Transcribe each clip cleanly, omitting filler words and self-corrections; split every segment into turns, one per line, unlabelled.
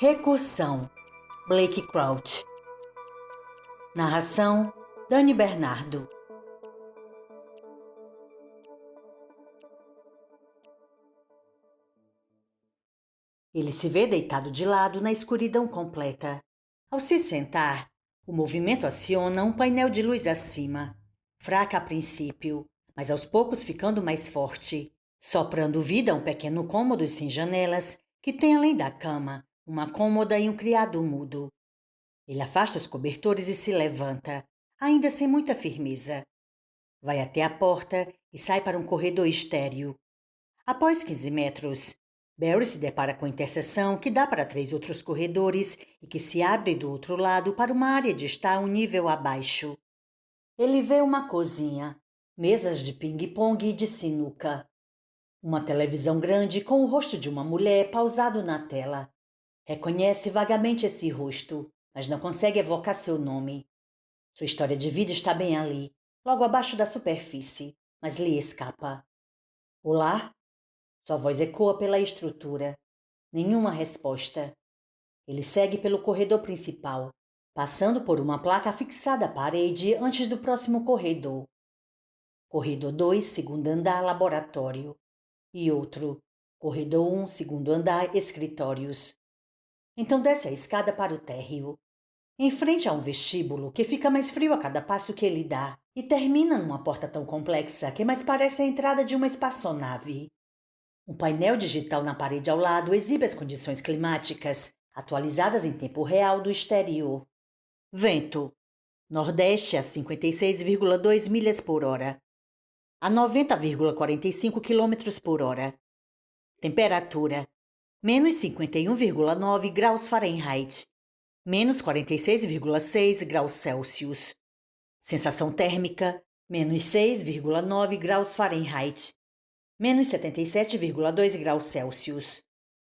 Recursão, Blake Crouch. Narração, Dani Bernardo. Ele se vê deitado de lado na escuridão completa. Ao se sentar, o movimento aciona um painel de luz acima, fraca a princípio, mas aos poucos ficando mais forte, soprando vida a um pequeno cômodo sem janelas que tem além da cama uma cômoda e um criado mudo. Ele afasta os cobertores e se levanta, ainda sem muita firmeza. Vai até a porta e sai para um corredor estéril. Após 15 metros, Barry se depara com a interseção que dá para 3 outros corredores e que se abre do outro lado para uma área de estar um nível abaixo. Ele vê uma cozinha, mesas de ping-pong e de sinuca. Uma televisão grande com o rosto de uma mulher pausado na tela. Reconhece vagamente esse rosto, mas não consegue evocar seu nome. Sua história de vida está bem ali, logo abaixo da superfície, mas lhe escapa. Olá? Sua voz ecoa pela estrutura. Nenhuma resposta. Ele segue pelo corredor principal, passando por uma placa fixada à parede antes do próximo corredor. Corredor 2, segundo andar, laboratório. E outro. Corredor 1, segundo andar, escritórios. Então desce a escada para o térreo. Em frente há um vestíbulo que fica mais frio a cada passo que ele dá e termina numa porta tão complexa que mais parece a entrada de uma espaçonave. Um painel digital na parede ao lado exibe as condições climáticas, atualizadas em tempo real do exterior. Vento. Nordeste a 56,2 milhas por hora. A 90,45 quilômetros por hora. Temperatura. Menos 51,9 graus Fahrenheit. Menos 46,6 graus Celsius. Sensação térmica. Menos 6,9 graus Fahrenheit. Menos 77,2 graus Celsius.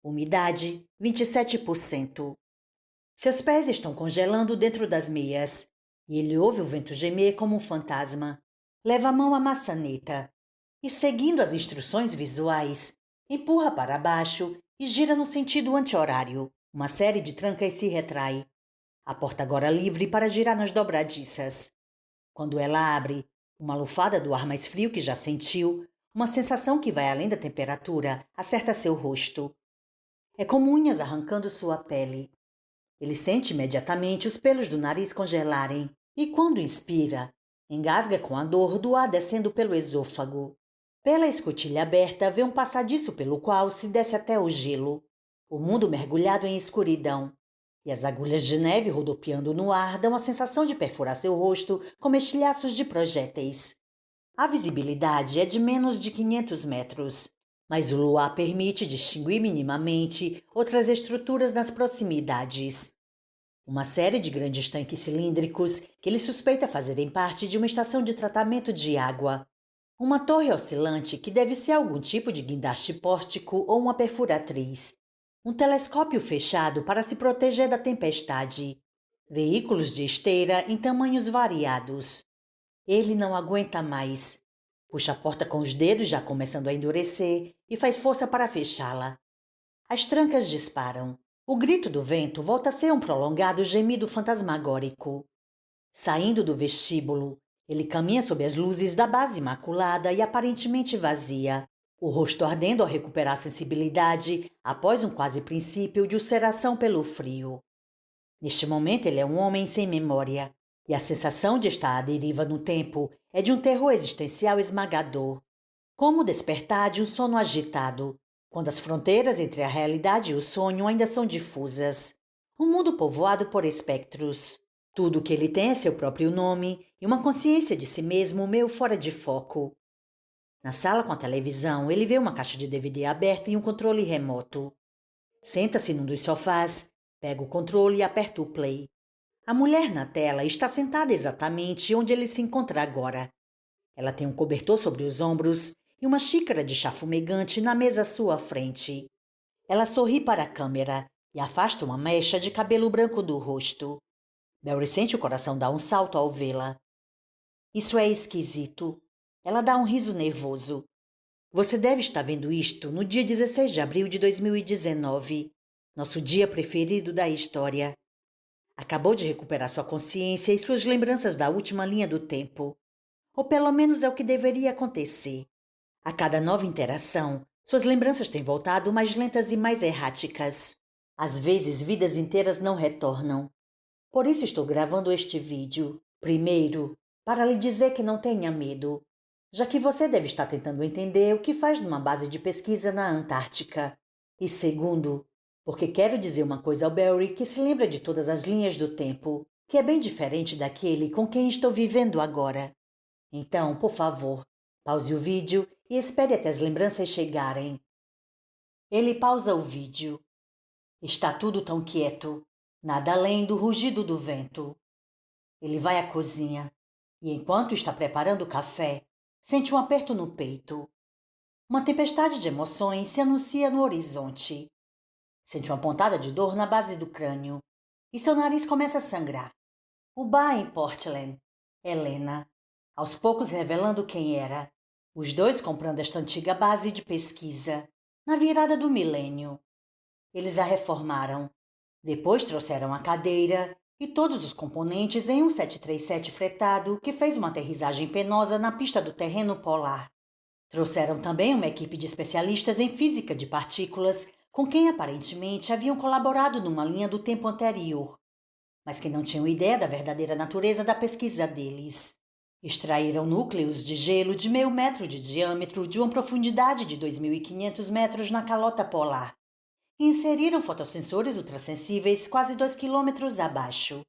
Umidade, 27%. Seus pés estão congelando dentro das meias, e ele ouve o vento gemer como um fantasma. Leva a mão à maçaneta e, seguindo as instruções visuais, empurra para baixo e gira no sentido anti-horário. Uma série de trancas se retrai. A porta agora livre para girar nas dobradiças. Quando ela abre, uma lufada do ar mais frio que já sentiu, uma sensação que vai além da temperatura, acerta seu rosto. É como unhas arrancando sua pele. Ele sente imediatamente os pelos do nariz congelarem e, quando inspira, engasga com a dor do ar descendo pelo esôfago. Pela escotilha aberta, vê um passadiço pelo qual se desce até o gelo. O mundo mergulhado em escuridão. E as agulhas de neve rodopiando no ar dão a sensação de perfurar seu rosto como estilhaços de projéteis. A visibilidade é de menos de 500 metros, mas o luar permite distinguir minimamente outras estruturas nas proximidades. Uma série de grandes tanques cilíndricos que ele suspeita fazerem parte de uma estação de tratamento de água. Uma torre oscilante que deve ser algum tipo de guindaste pórtico ou uma perfuratriz. Um telescópio fechado para se proteger da tempestade. Veículos de esteira em tamanhos variados. Ele não aguenta mais. Puxa a porta com os dedos já começando a endurecer e faz força para fechá-la. As trancas disparam. O grito do vento volta a ser um prolongado gemido fantasmagórico. Saindo do vestíbulo, ele caminha sob as luzes da base imaculada e aparentemente vazia, o rosto ardendo ao recuperar a sensibilidade após um quase princípio de ulceração pelo frio. Neste momento ele é um homem sem memória, e a sensação de estar à deriva no tempo é de um terror existencial esmagador, como o despertar de um sono agitado, quando as fronteiras entre a realidade e o sonho ainda são difusas. Um mundo povoado por espectros. Tudo o que ele tem é seu próprio nome e uma consciência de si mesmo meio fora de foco. Na sala com a televisão, ele vê uma caixa de DVD aberta e um controle remoto. Senta-se num dos sofás, pega o controle e aperta o play. A mulher na tela está sentada exatamente onde ele se encontra agora. Ela tem um cobertor sobre os ombros e uma xícara de chá fumegante na mesa à sua frente. Ela sorri para a câmera e afasta uma mecha de cabelo branco do rosto. Barry sente o coração dar um salto ao vê-la. Isso é esquisito. Ela dá um riso nervoso. Você deve estar vendo isto no dia 16 de abril de 2019. nosso dia preferido da história. Acabou de recuperar sua consciência e suas lembranças da última linha do tempo. Ou pelo menos é o que deveria acontecer. A cada nova interação, suas lembranças têm voltado mais lentas e mais erráticas. Às vezes, vidas inteiras não retornam. Por isso estou gravando este vídeo. Primeiro, para lhe dizer que não tenha medo, já que você deve estar tentando entender o que faz numa base de pesquisa na Antártica. E segundo, porque quero dizer uma coisa ao Barry que se lembra de todas as linhas do tempo, que é bem diferente daquele com quem estou vivendo agora. Então, por favor, pause o vídeo e espere até as lembranças chegarem. Ele pausa o vídeo. Está tudo tão quieto, nada além do rugido do vento. Ele vai à cozinha e, enquanto está preparando o café, sente um aperto no peito. Uma tempestade de emoções se anuncia no horizonte. Sente uma pontada de dor na base do crânio e seu nariz começa a sangrar. O bar em Portland. Helena, aos poucos revelando quem era. Os dois comprando esta antiga base de pesquisa, na virada do milênio. Eles a reformaram. Depois trouxeram a cadeira e todos os componentes em um 737 fretado que fez uma aterrissagem penosa na pista do terreno polar. Trouxeram também uma equipe de especialistas em física de partículas com quem aparentemente haviam colaborado numa linha do tempo anterior, mas que não tinham ideia da verdadeira natureza da pesquisa deles. Extraíram núcleos de gelo de 0,5 metro de diâmetro de uma profundidade de 2.500 metros na calota polar e inseriram fotossensores ultrassensíveis quase 2 quilômetros abaixo.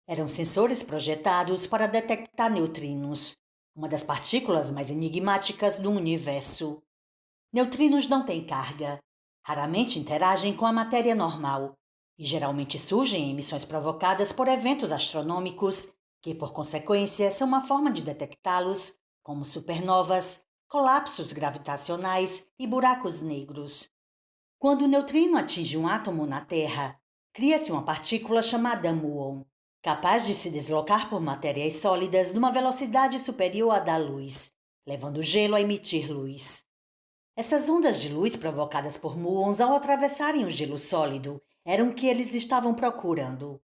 Eram sensores projetados para detectar neutrinos, uma das partículas mais enigmáticas do universo. Neutrinos não têm carga, raramente interagem com a matéria normal e geralmente surgem em emissões provocadas por eventos astronômicos que, por consequência, são uma forma de detectá-los, como supernovas, colapsos gravitacionais e buracos negros. Quando o neutrino atinge um átomo na Terra, cria-se uma partícula chamada muon, capaz de se deslocar por matérias sólidas numa velocidade superior à da luz, levando o gelo a emitir luz. Essas ondas de luz provocadas por muons ao atravessarem o gelo sólido eram o que eles estavam procurando.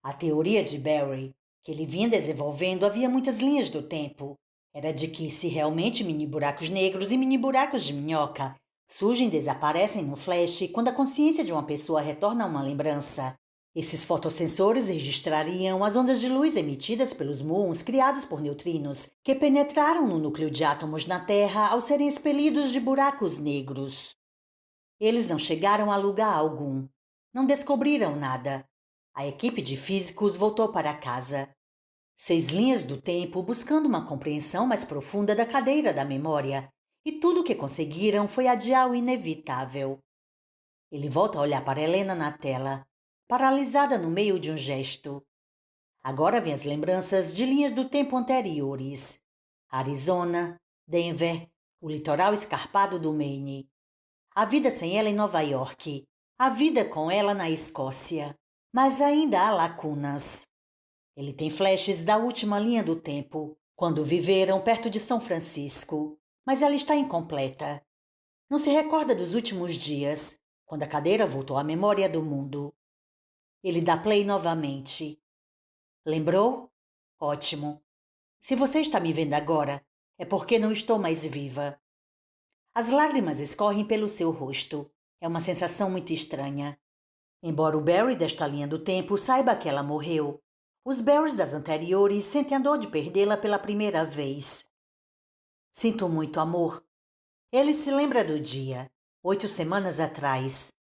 A teoria de Barry, que ele vinha desenvolvendo havia muitas linhas do tempo, era de que se realmente mini-buracos negros e mini-buracos de minhoca surgem e desaparecem no flash quando a consciência de uma pessoa retorna a uma lembrança, esses fotossensores registrariam as ondas de luz emitidas pelos muons criados por neutrinos que penetraram no núcleo de átomos na Terra ao serem expelidos de buracos negros. Eles não chegaram a lugar algum. Não descobriram nada. A equipe de físicos voltou para casa. 6 linhas do tempo buscando uma compreensão mais profunda da cadeira da memória, e tudo o que conseguiram foi adiar o inevitável. Ele volta a olhar para Helena na tela, paralisada no meio de um gesto. Agora vêm as lembranças de linhas do tempo anteriores. Arizona, Denver, o litoral escarpado do Maine. A vida sem ela em Nova York. A vida com ela na Escócia. Mas ainda há lacunas. Ele tem flashes da última linha do tempo, quando viveram perto de São Francisco. Mas ela está incompleta. Não se recorda dos últimos dias, quando a cadeira voltou à memória do mundo. Ele dá play novamente. Lembrou? Ótimo. Se você está me vendo agora, é porque não estou mais viva. As lágrimas escorrem pelo seu rosto. É uma sensação muito estranha. Embora o Barry desta linha do tempo saiba que ela morreu, os Barrys das anteriores sentem a dor de perdê-la pela primeira vez. Sinto muito, amor. Ele se lembra do dia, 8 semanas atrás.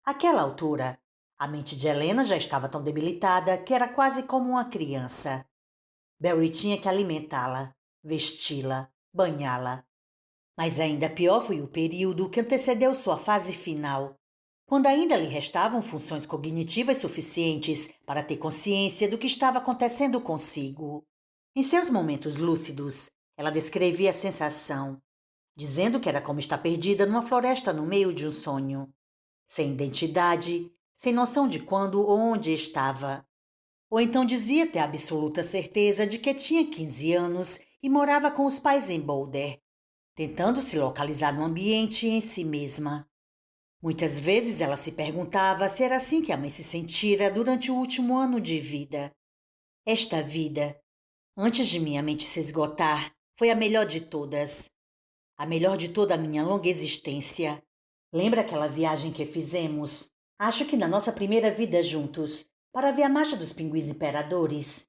Àquela altura, a mente de Helena já estava tão debilitada que era quase como uma criança. Barry tinha que alimentá-la, vesti-la, banhá-la. Mas ainda pior foi o período que antecedeu sua fase final, quando ainda lhe restavam funções cognitivas suficientes para ter consciência do que estava acontecendo consigo. Em seus momentos lúcidos, ela descrevia a sensação, dizendo que era como estar perdida numa floresta no meio de um sonho, sem identidade, sem noção de quando ou onde estava. Ou então dizia ter absoluta certeza de que tinha 15 anos e morava com os pais em Boulder, tentando se localizar no ambiente e em si mesma. Muitas vezes ela se perguntava se era assim que a mãe se sentira durante o último ano de vida. Esta vida, antes de minha mente se esgotar, foi a melhor de todas. A melhor de toda a minha longa existência. Lembra aquela viagem que fizemos? Acho que na nossa primeira vida juntos, para ver a marcha dos pinguins imperadores.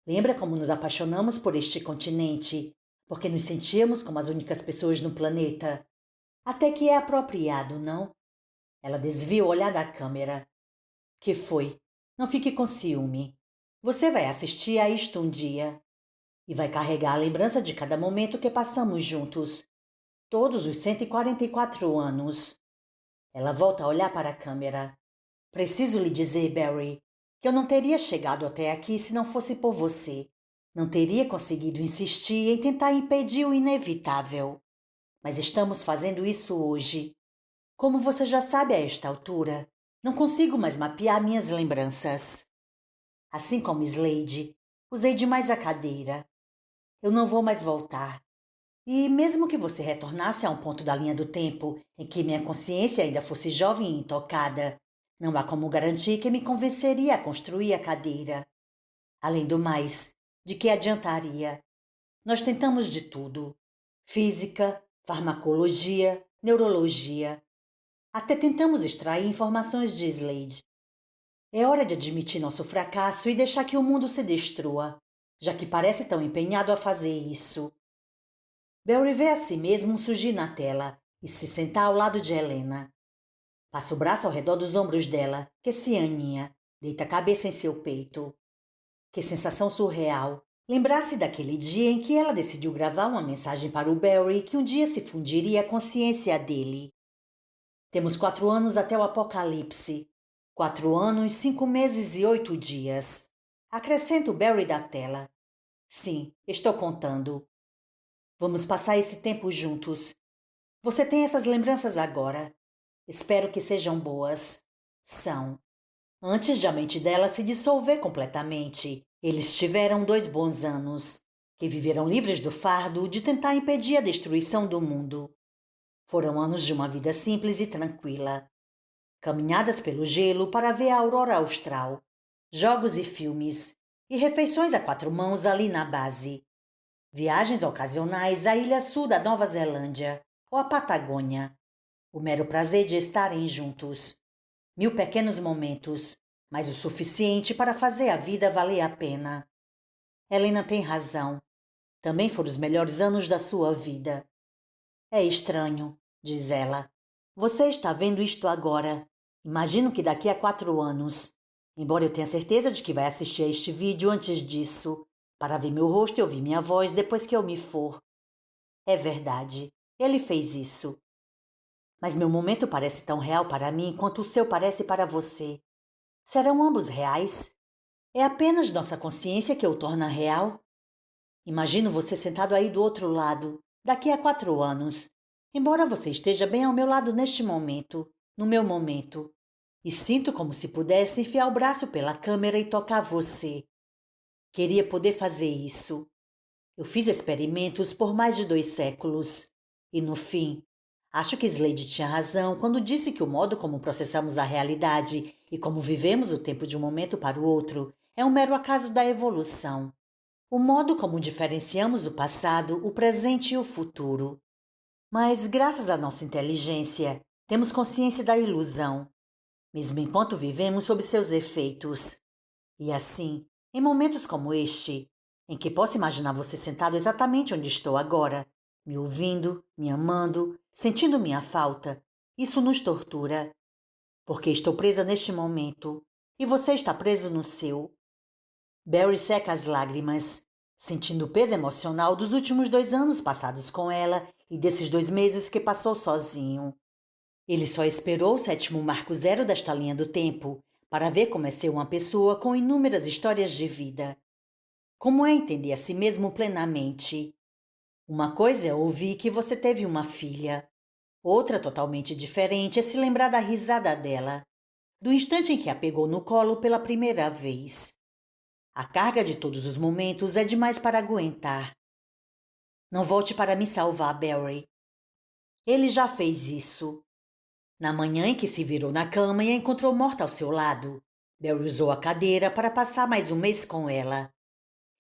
Lembra como nos apaixonamos por este continente, porque nos sentíamos como as únicas pessoas no planeta? Até que é apropriado, não? Ela desvia o olhar da câmera. Que foi? Não fique com ciúme. Você vai assistir a isto um dia e vai carregar a lembrança de cada momento que passamos juntos. Todos os 144 anos. Ela volta a olhar para a câmera. Preciso lhe dizer, Barry, que eu não teria chegado até aqui se não fosse por você. Não teria conseguido insistir em tentar impedir o inevitável. Mas estamos fazendo isso hoje. Como você já sabe a esta altura, não consigo mais mapear minhas lembranças. Assim como Slade, usei demais a cadeira. Eu não vou mais voltar. E mesmo que você retornasse a um ponto da linha do tempo em que minha consciência ainda fosse jovem e intocada, não há como garantir que me convenceria a construir a cadeira. Além do mais, de que adiantaria? Nós tentamos de tudo. Física, farmacologia, neurologia. Até tentamos extrair informações de Slade. É hora de admitir nosso fracasso e deixar que o mundo se destrua, já que parece tão empenhado a fazer isso. Barry vê a si mesmo surgir na tela e se sentar ao lado de Helena. Passa o braço ao redor dos ombros dela, que se aninha, deita a cabeça em seu peito. Que sensação surreal! Lembrar-se daquele dia em que ela decidiu gravar uma mensagem para o Barry que um dia se fundiria à consciência dele. Temos 4 anos até o apocalipse. 4 anos, 5 meses e 8 dias. Acrescenta o Barry da tela. Sim, estou contando. Vamos passar esse tempo juntos. Você tem essas lembranças agora. Espero que sejam boas. São. Antes de a mente dela se dissolver completamente, eles tiveram 2 bons anos, que viveram livres do fardo de tentar impedir a destruição do mundo. Foram anos de uma vida simples e tranquila. Caminhadas pelo gelo para ver a aurora austral, jogos e filmes, e refeições a 4 mãos ali na base. Viagens ocasionais à ilha sul da Nova Zelândia ou à Patagônia. O mero prazer de estarem juntos. 1000 pequenos momentos, mas o suficiente para fazer a vida valer a pena. Helena tem razão. Também foram os melhores anos da sua vida. É estranho, diz ela. Você está vendo isto agora. Imagino que daqui a 4 anos. Embora eu tenha certeza de que vai assistir a este vídeo antes disso, para ver meu rosto e ouvir minha voz depois que eu me for. É verdade, ele fez isso. Mas meu momento parece tão real para mim quanto o seu parece para você. Serão ambos reais? É apenas nossa consciência que o torna real? Imagino você sentado aí do outro lado, daqui a 4 anos, embora você esteja bem ao meu lado neste momento, no meu momento, e sinto como se pudesse enfiar o braço pela câmera e tocar você. Queria poder fazer isso. Eu fiz experimentos por mais de 2 séculos. E no fim, acho que Slade tinha razão quando disse que o modo como processamos a realidade e como vivemos o tempo de um momento para o outro é um mero acaso da evolução. O modo como diferenciamos o passado, o presente e o futuro. Mas, graças à nossa inteligência, temos consciência da ilusão, mesmo enquanto vivemos sob seus efeitos. E assim, em momentos como este, em que posso imaginar você sentado exatamente onde estou agora, me ouvindo, me amando, sentindo minha falta, isso nos tortura. Porque estou presa neste momento e você está preso no seu. Barry seca as lágrimas, sentindo o peso emocional dos últimos 2 anos passados com ela e desses 2 meses que passou sozinho. Ele só esperou o 7º marco zero desta linha do tempo para ver como é ser uma pessoa com inúmeras histórias de vida. Como é entender a si mesmo plenamente. Uma coisa é ouvir que você teve uma filha. Outra totalmente diferente é se lembrar da risada dela, do instante em que a pegou no colo pela primeira vez. A carga de todos os momentos é demais para aguentar. Não volte para me salvar, Barry. Ele já fez isso. Na manhã em que se virou na cama e a encontrou morta ao seu lado, Barry usou a cadeira para passar mais um mês com ela.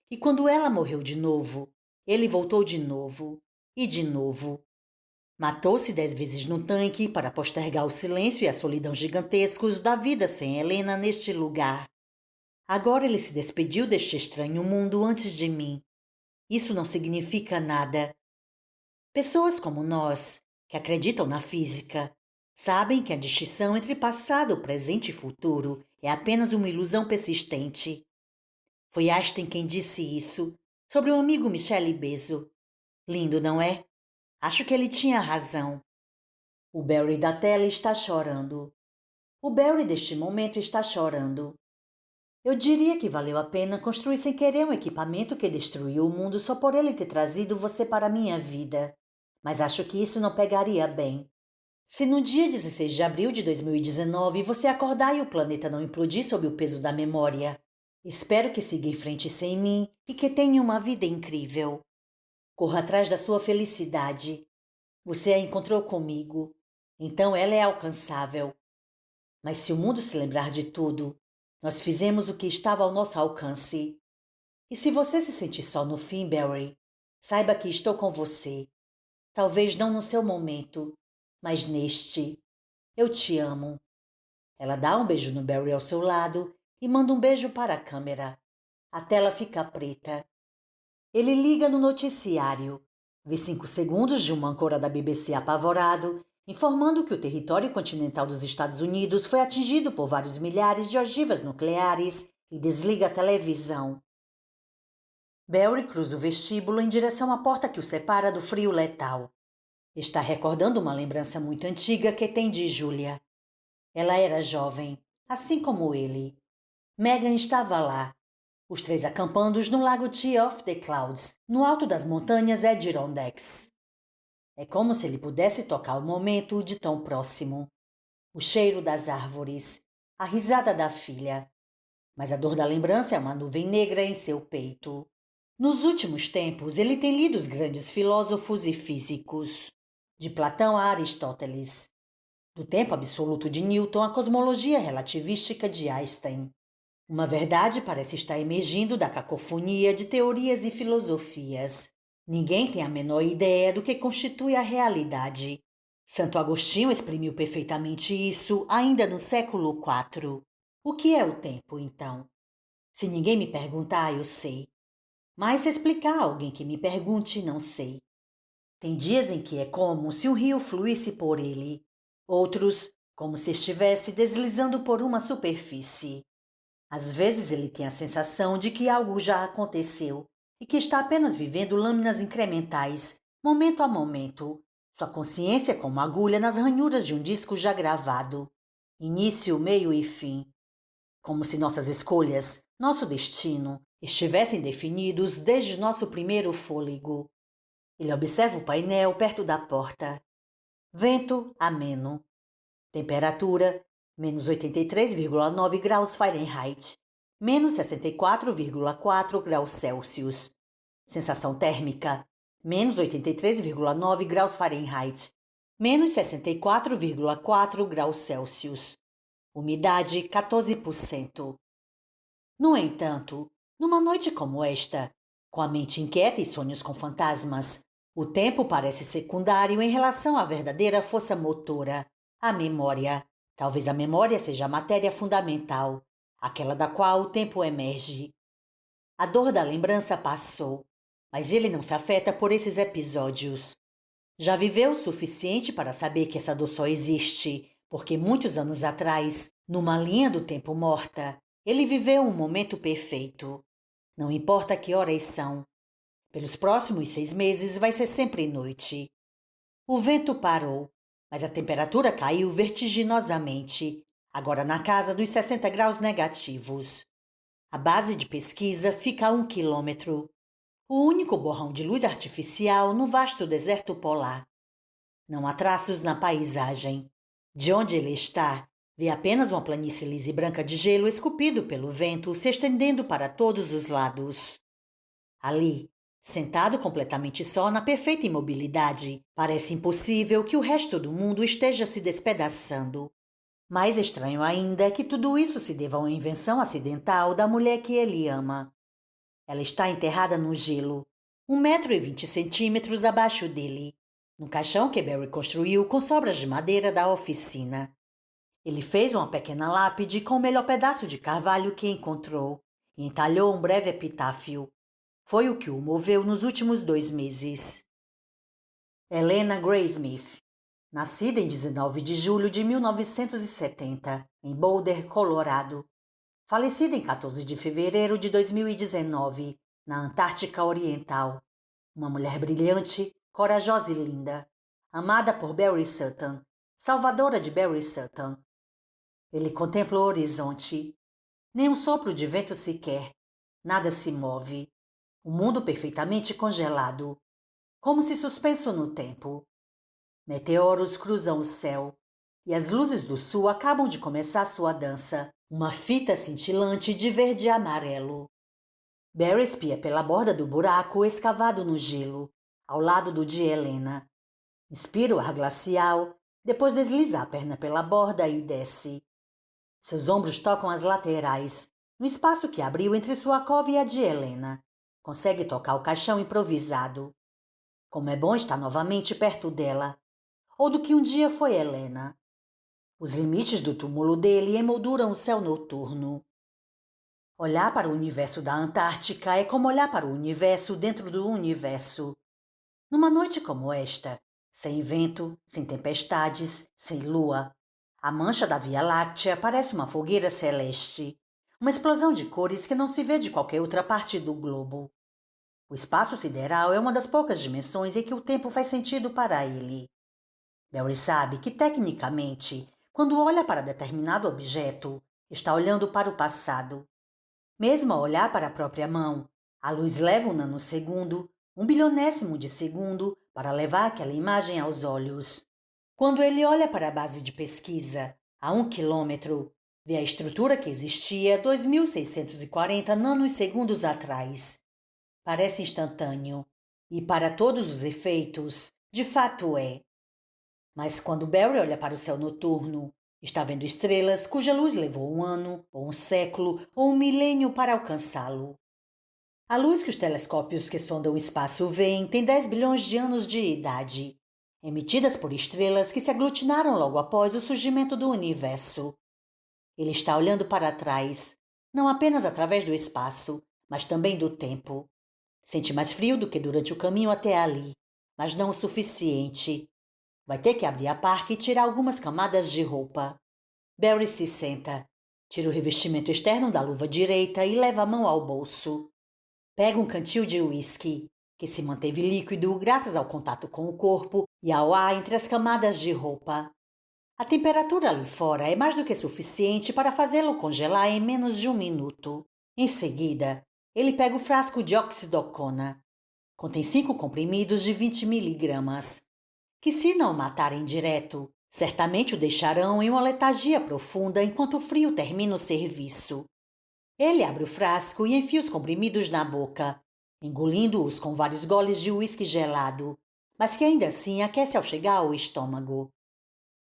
E quando ela morreu de novo, ele voltou de novo e de novo. Matou-se 10 vezes no tanque para postergar o silêncio e a solidão gigantescos da vida sem Helena neste lugar. Agora ele se despediu deste estranho mundo antes de mim. Isso não significa nada. Pessoas como nós, que acreditam na física, sabem que a distinção entre passado, presente e futuro é apenas uma ilusão persistente. Foi Einstein quem disse isso, sobre o amigo Michele Bezo. Lindo, não é? Acho que ele tinha razão. O Barry da tela está chorando. O Barry deste momento está chorando. Eu diria que valeu a pena construir sem querer um equipamento que destruiu o mundo só por ele ter trazido você para a minha vida. Mas acho que isso não pegaria bem. Se no dia 16 de abril de 2019 você acordar e o planeta não implodir sob o peso da memória, espero que siga em frente sem mim e que tenha uma vida incrível. Corra atrás da sua felicidade. Você a encontrou comigo, então ela é alcançável. Mas se o mundo se lembrar de tudo, nós fizemos o que estava ao nosso alcance. E se você se sentir só no fim, Barry, saiba que estou com você. Talvez não no seu momento, mas neste. Eu te amo. Ela dá um beijo no Barry ao seu lado e manda um beijo para a câmera. A tela fica preta. Ele liga no noticiário. Vê 5 segundos de uma âncora da BBC apavorado, informando que o território continental dos Estados Unidos foi atingido por vários milhares de ogivas nucleares e desliga a televisão. Barry cruza o vestíbulo em direção à porta que o separa do frio letal. Está recordando uma lembrança muito antiga que tem de Julia. Ela era jovem, assim como ele. Megan estava lá, os 3 acampando no lago Tea of the Clouds, no alto das montanhas Adirondacks. É como se ele pudesse tocar o momento de tão próximo. O cheiro das árvores, a risada da filha. Mas a dor da lembrança é uma nuvem negra em seu peito. Nos últimos tempos, ele tem lido os grandes filósofos e físicos, de Platão a Aristóteles, do tempo absoluto de Newton à cosmologia relativística de Einstein. Uma verdade parece estar emergindo da cacofonia de teorias e filosofias. Ninguém tem a menor ideia do que constitui a realidade. Santo Agostinho exprimiu perfeitamente isso ainda no século IV. O que é o tempo, então? Se ninguém me perguntar, eu sei. Mas se explicar a alguém que me pergunte, não sei. Tem dias em que é como se o rio fluísse por ele. Outros, como se estivesse deslizando por uma superfície. Às vezes ele tem a sensação de que algo já aconteceu e que está apenas vivendo lâminas incrementais, momento a momento, sua consciência como uma agulha nas ranhuras de um disco já gravado. Início, meio e fim. Como se nossas escolhas, nosso destino, estivessem definidos desde nosso primeiro fôlego. Ele observa o painel perto da porta. Vento ameno. Temperatura, menos 83,9 graus Fahrenheit, menos 64,4 graus Celsius. Sensação térmica, menos 83,9 graus Fahrenheit, menos 64,4 graus Celsius. Umidade, 14%. No entanto, numa noite como esta, com a mente inquieta e sonhos com fantasmas, o tempo parece secundário em relação à verdadeira força motora, a memória. Talvez a memória seja a matéria fundamental, aquela da qual o tempo emerge. A dor da lembrança passou, mas ele não se afeta por esses episódios. Já viveu o suficiente para saber que essa dor só existe porque muitos anos atrás, numa linha do tempo morta, ele viveu um momento perfeito. Não importa que horas são. Pelos próximos 6 meses vai ser sempre noite. O vento parou, mas a temperatura caiu vertiginosamente, agora na casa dos 60 graus negativos. A base de pesquisa fica a 1 quilômetro. O único borrão de luz artificial no vasto deserto polar. Não há traços na paisagem. De onde ele está, vê apenas uma planície lisa e branca de gelo esculpido pelo vento se estendendo para todos os lados. Ali, Sentado completamente só na perfeita imobilidade, parece impossível que o resto do mundo esteja se despedaçando. Mais estranho ainda é que tudo isso se deva a uma invenção acidental da mulher que ele ama. Ela está enterrada no gelo, 1,20 m abaixo dele, num caixão que Barry construiu com sobras de madeira da oficina. Ele fez uma pequena lápide com o melhor pedaço de carvalho que encontrou e entalhou um breve epitáfio. Foi o que o moveu nos últimos 2 meses. Helena Graysmith, nascida em 19 de julho de 1970, em Boulder, Colorado. Falecida em 14 de fevereiro de 2019, na Antártica Oriental. Uma mulher brilhante, corajosa e linda. Amada por Barry Sutton, salvadora de Barry Sutton. Ele contempla o horizonte. Nem um sopro de vento sequer. Nada se move. O mundo perfeitamente congelado, como se suspenso no tempo. Meteoros cruzam o céu, e as luzes do sul acabam de começar sua dança, uma fita cintilante de verde e amarelo. Barry espia pela borda do buraco escavado no gelo, ao lado do de Helena. Inspira o ar glacial, depois desliza a perna pela borda e desce. Seus ombros tocam as laterais, no espaço que abriu entre sua cova e a de Helena. Consegue tocar o caixão improvisado. Como é bom estar novamente perto dela, ou do que um dia foi Helena. Os limites do túmulo dele emolduram o céu noturno. Olhar para o universo da Antártica é como olhar para o universo dentro do universo. Numa noite como esta, sem vento, sem tempestades, sem lua, a mancha da Via Láctea parece uma fogueira celeste, uma explosão de cores que não se vê de qualquer outra parte do globo. O espaço sideral é uma das poucas dimensões em que o tempo faz sentido para ele. Barry sabe que, tecnicamente, quando olha para determinado objeto, está olhando para o passado. Mesmo ao olhar para a própria mão, a luz leva um nanosegundo, 1 bilionésimo de segundo, para levar aquela imagem aos olhos. Quando ele olha para a base de pesquisa, a 1 km, vê a estrutura que existia 2.640 nanosegundos atrás. Parece instantâneo, e para todos os efeitos, de fato é. Mas quando Barry olha para o céu noturno, está vendo estrelas cuja luz levou 1 ano, ou 1 século, ou 1 milênio para alcançá-lo. A luz que os telescópios que sondam o espaço veem tem 10 bilhões de anos de idade, emitidas por estrelas que se aglutinaram logo após o surgimento do universo. Ele está olhando para trás, não apenas através do espaço, mas também do tempo. Sente mais frio do que durante o caminho até ali, mas não o suficiente. Vai ter que abrir a parca e tirar algumas camadas de roupa. Barry se senta, tira o revestimento externo da luva direita e leva a mão ao bolso. Pega um cantil de uísque, que se manteve líquido graças ao contato com o corpo e ao ar entre as camadas de roupa. A temperatura ali fora é mais do que suficiente para fazê-lo congelar em menos de 1 minuto. Em seguida, ele pega o frasco de oxidocona. Contém 5 comprimidos de 20 miligramas, que, se não o matarem direto, certamente o deixarão em uma letargia profunda enquanto o frio termina o serviço. Ele abre o frasco e enfia os comprimidos na boca, engolindo-os com vários goles de uísque gelado, mas que ainda assim aquece ao chegar ao estômago.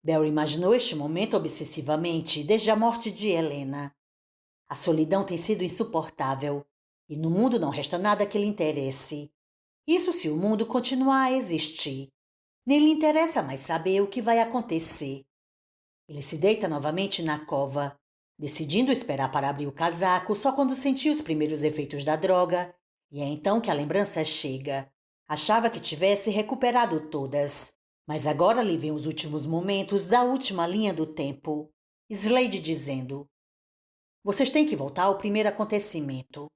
Barry imaginou este momento obsessivamente desde a morte de Helena. A solidão tem sido insuportável, e no mundo não resta nada que lhe interesse. Isso se o mundo continuar a existir. Nem lhe interessa mais saber o que vai acontecer. Ele se deita novamente na cova, decidindo esperar para abrir o casaco só quando sentir os primeiros efeitos da droga, e é então que a lembrança chega. Achava que tivesse recuperado todas, mas agora lhe vem os últimos momentos da última linha do tempo. Slade dizendo: "Vocês têm que voltar ao primeiro acontecimento."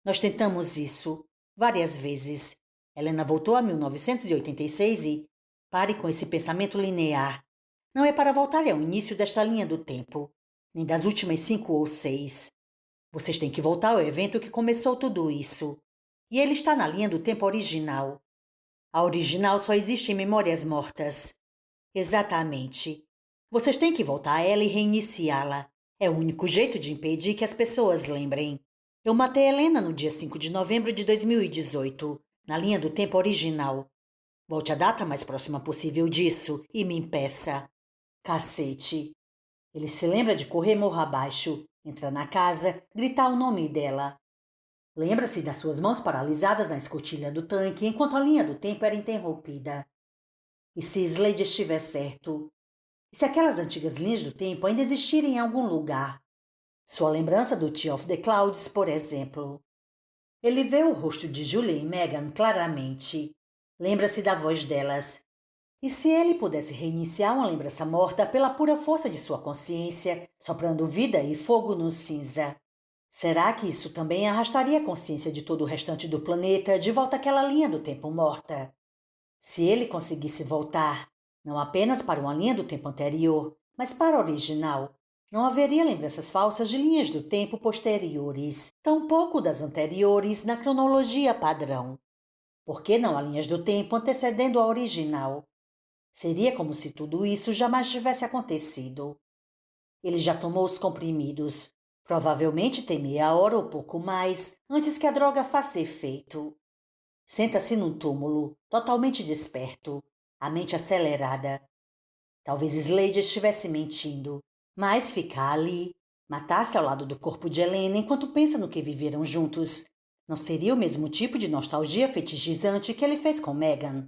Nós tentamos isso várias vezes. Helena voltou a 1986 e... Pare com esse pensamento linear. Não é para voltar ao início desta linha do tempo, nem das últimas 5 ou 6. Vocês têm que voltar ao evento que começou tudo isso. E ele está na linha do tempo original. A original só existe em memórias mortas. Exatamente. Vocês têm que voltar a ela e reiniciá-la. É o único jeito de impedir que as pessoas lembrem. Eu matei Helena no dia 5 de novembro de 2018, na linha do tempo original. Volte a data mais próxima possível disso e me impeça. Cacete. Ele se lembra de correr morro abaixo, entrar na casa, gritar o nome dela. Lembra-se das suas mãos paralisadas na escotilha do tanque enquanto a linha do tempo era interrompida. E se Slade estiver certo? E se aquelas antigas linhas do tempo ainda existirem em algum lugar? Sua lembrança do Tea of the Clouds, por exemplo. Ele vê o rosto de Julia e Megan claramente. Lembra-se da voz delas. E se ele pudesse reiniciar uma lembrança morta pela pura força de sua consciência, soprando vida e fogo no cinza? Será que isso também arrastaria a consciência de todo o restante do planeta de volta àquela linha do tempo morta? Se ele conseguisse voltar, não apenas para uma linha do tempo anterior, mas para a original, não haveria lembranças falsas de linhas do tempo posteriores, tampouco das anteriores na cronologia padrão. Por que não há linhas do tempo antecedendo a original? Seria como se tudo isso jamais tivesse acontecido. Ele já tomou os comprimidos. Provavelmente tem meia hora ou pouco mais antes que a droga faça efeito. Senta-se num túmulo, totalmente desperto, a mente acelerada. Talvez Slade estivesse mentindo, mas ficar ali, matar-se ao lado do corpo de Helena enquanto pensa no que viveram juntos, não seria o mesmo tipo de nostalgia fetichizante que ele fez com Megan.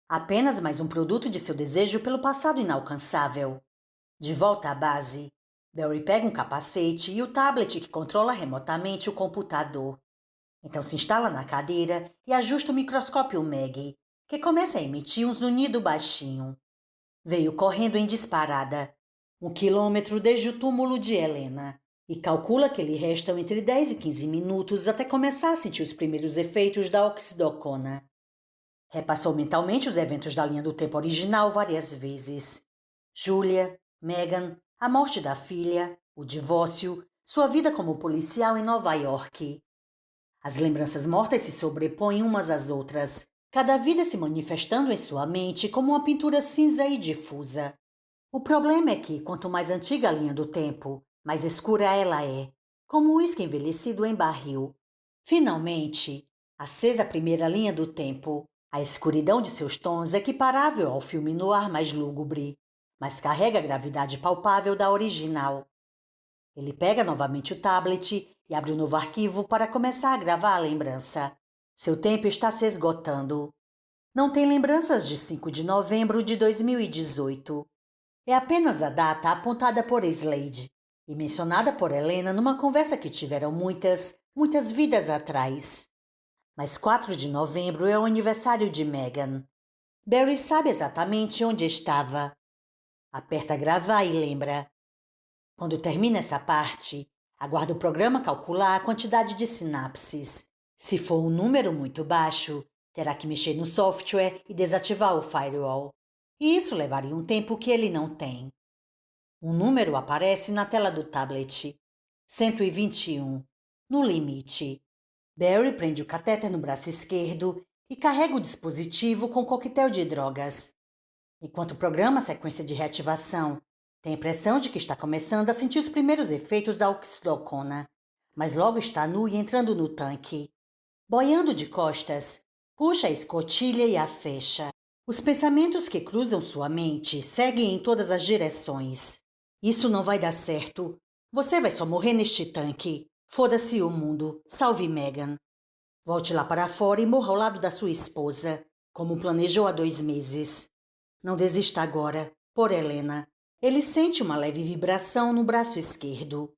Apenas mais um produto de seu desejo pelo passado inalcançável. De volta à base, Barry pega um capacete e o tablet que controla remotamente o computador. Então se instala na cadeira e ajusta o microscópio Maggie, que começa a emitir um zunido baixinho. Veio correndo em disparada, 1 quilômetro desde o túmulo de Helena, e calcula que lhe restam entre 10 e 15 minutos até começar a sentir os primeiros efeitos da oxidocona. Repassou mentalmente os eventos da linha do tempo original várias vezes. Julia, Megan, a morte da filha, o divórcio, sua vida como policial em Nova York. As lembranças mortas se sobrepõem umas às outras, cada vida se manifestando em sua mente como uma pintura cinza e difusa. O problema é que, quanto mais antiga a linha do tempo, mais escura ela é, como o uísque envelhecido em barril. Finalmente, acesa a primeira linha do tempo, a escuridão de seus tons é equiparável ao filme noir mais lúgubre, mas carrega a gravidade palpável da original. Ele pega novamente o tablet e abre um novo arquivo para começar a gravar a lembrança. Seu tempo está se esgotando. Não tem lembranças de 5 de novembro de 2018. É apenas a data apontada por Slade e mencionada por Helena numa conversa que tiveram muitas vidas atrás. Mas 4 de novembro é o aniversário de Megan. Barry sabe exatamente onde estava. Aperta gravar e lembra. Quando termina essa parte, aguarda o programa calcular a quantidade de sinapses. Se for um número muito baixo, terá que mexer no software e desativar o firewall. E isso levaria um tempo que ele não tem. Um número aparece na tela do tablet. 121. No limite. Barry prende o catéter no braço esquerdo e carrega o dispositivo com coquetel de drogas. Enquanto programa a sequência de reativação, tem a impressão de que está começando a sentir os primeiros efeitos da oxidocona, mas logo está nu e entrando no tanque. Boiando de costas, puxa a escotilha e a fecha. Os pensamentos que cruzam sua mente seguem em todas as direções. Isso não vai dar certo. Você vai só morrer neste tanque. Foda-se o mundo. Salve Megan. Volte lá para fora e morra ao lado da sua esposa, como planejou há 2 meses. Não desista agora, por Helena. Ele sente uma leve vibração no braço esquerdo.